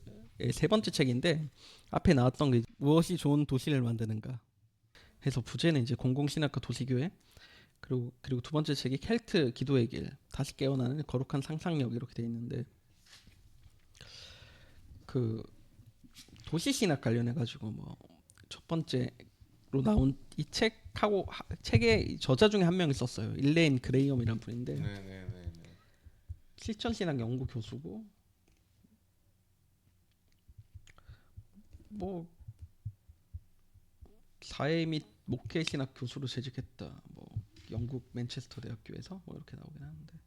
세 번째 책인데 앞에 나왔던 게 무엇이 좋은 도시를 만드는가 해서 부제는 이제 공공신학과 도시교회 그리고 두 번째 책이 켈트 기도의 길 다시 깨어나는 거룩한 상상력 이렇게 돼 있는데 그 도시신학 관련해 가지고 뭐 첫 번째로 나온 이 책의 저자 중에 한 명이 썼어요. 일레인 그레이엄이라는 분인데 네네네. 실천신학 연구 교수고 뭐 사회 및 목회신학 교수로 재직했다. 뭐 영국 맨체스터 대학교에서 뭐 이렇게 나오긴 하는데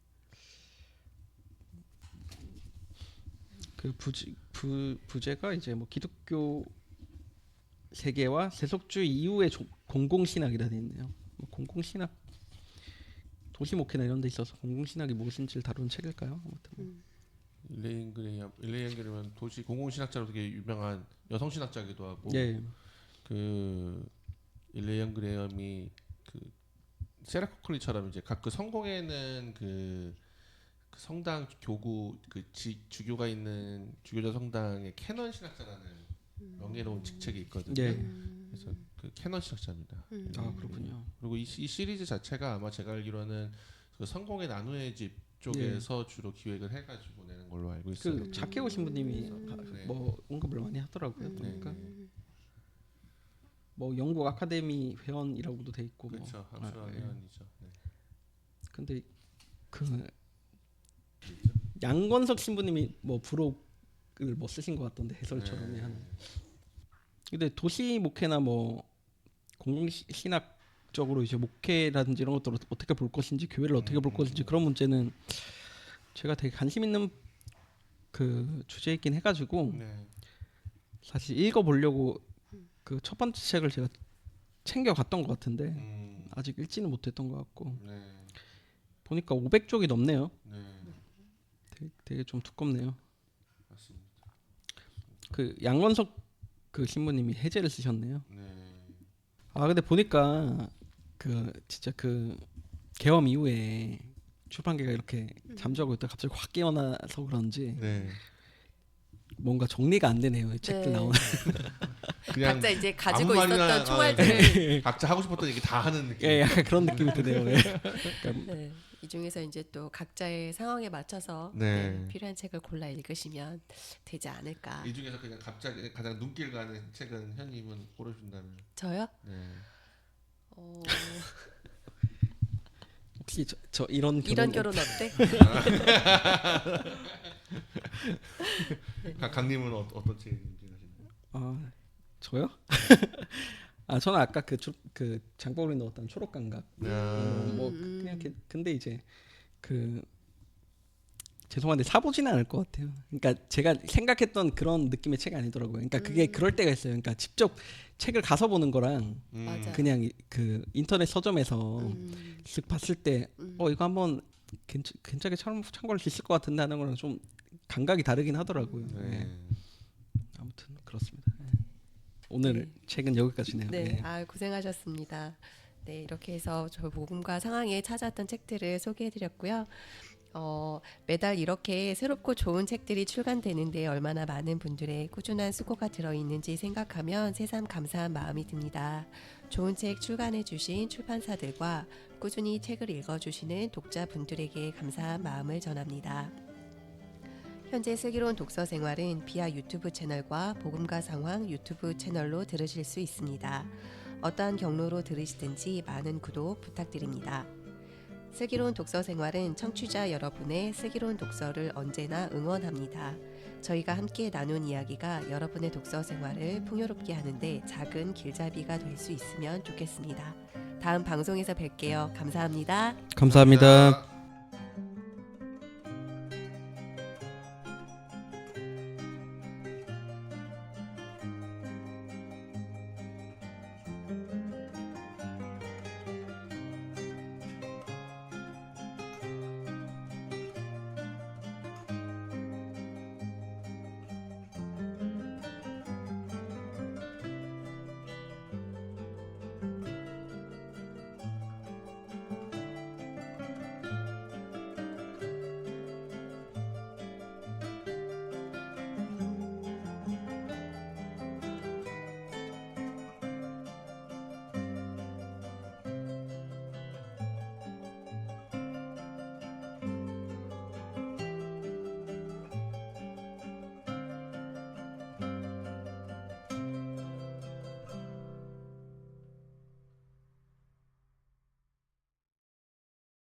그 부제가 이제 뭐 기독교 세계와 세속주의 이후의 공공신학이라 돼 있네요. 뭐 공공신학 도시 목회나 이런 데 있어서 공공신학이 무엇인지를 다루는 책일까요? 아무튼 일레인 그레이엄은 도시 공공신학자로 되게 유명한 여성 신학자기도 하고. 예. 그 일레인 그레이엄이 그 세라 코클리처럼 이제 각 그 성공에는 그 그 성당 교구 주교가 있는 주교자 성당의 캐넌 신학자라는 명예로운 직책이 있거든요. 예. 그래서 그 캐넌 신학자입니다. 아 그렇군요. 그리고 이 시리즈 자체가 아마 제가 알기로는 그 성공의 나누의 집 쪽에서 주로 기획을 해가지고 내는 걸로 알고 있어요. 그 자케오 신부님이 네. 뭐 언급을 많이 하더라고요. 네. 보니까 뭐 영국 아카데미 회원이라고도 돼 있고 뭐. 그렇죠. 함수한 예. 회원이죠. 네. 근데 그 양건석 신부님이 뭐 부록을 뭐 쓰신 것 같던데 해설처럼 한. 근데 도시 목회나 뭐 공공 신학적으로 이제 목회라든지 이런 것들을 어떻게 볼 것인지 교회를 어떻게 볼 것인지 그런 문제는 제가 되게 관심 있는 그 주제이긴 해가지고 네. 사실 읽어보려고 그 첫 번째 책을 제가 챙겨갔던 것 같은데 아직 읽지는 못했던 것 같고 네. 보니까 500쪽이 넘네요. 네. 되게 좀 두껍네요. 맞습니다. 그 양건석 그 신부님이 해제를 쓰셨네요. 네. 아 근데 보니까 그 진짜 그 개엄 이후에 출판계가 이렇게 잠자고 있다 갑자기 확 깨어나서 그런지 네. 뭔가 정리가 안 되네요. 이 책들 네. 나오는. 그냥 각자 이제 가지고 아무 말이나 있었던 총알들을 각자 하고 싶었던 얘기 다 하는 느낌. 예, 약간 그런 느낌이 드네요. 예. 네, 이 중에서 이제 또 각자의 상황에 맞춰서 네. 네, 필요한 책을 골라 읽으시면 되지 않을까. 이 중에서 그냥 갑자기 가장 눈길 가는 책은 현님은 고르신다면. 저요? 네. 혹시 저 이런 이런 결혼 어때? 강님은 어떤 책 읽으시나요? 아 저요? 아 저는 아까 그 장법을 넣었던 초록 감각. 뭐 그냥 근데 이제 그 죄송한데 사보지는 않을 것 같아요. 그러니까 제가 생각했던 그런 느낌의 책이 아니더라고요. 그러니까 그게 그럴 때가 있어요. 그러니까 직접 책을 가서 보는 거랑 맞아. 그냥 그 인터넷 서점에서 쓱 봤을 때 이거 한번 괜찮게 참고할 수 있을 것 같은데 하는 거랑 좀 감각이 다르긴 하더라고요. 네. 예. 아무튼 그렇습니다. 예. 오늘 책은 여기까지네요. 네, 예. 아 고생하셨습니다. 네, 이렇게 해서 저 복음과 상황에 찾아왔던 책들을 소개해드렸고요. 매달 이렇게 새롭고 좋은 책들이 출간되는데 얼마나 많은 분들의 꾸준한 수고가 들어있는지 생각하면 새삼 감사한 마음이 듭니다. 좋은 책 출간해주신 출판사들과 꾸준히 책을 읽어주시는 독자분들에게 감사한 마음을 전합니다. 현재 슬기로운 독서 생활은 비아 유튜브 채널과 복음과 상황 유튜브 채널로 들으실 수 있습니다. 어떠한 경로로 들으시든지 많은 구독 부탁드립니다. 슬기로운 독서 생활은 청취자 여러분의 슬기로운 독서를 언제나 응원합니다. 저희가 함께 나눈 이야기가 여러분의 독서 생활을 풍요롭게 하는데 작은 길잡이가 될 수 있으면 좋겠습니다. 다음 방송에서 뵐게요. 감사합니다. 감사합니다.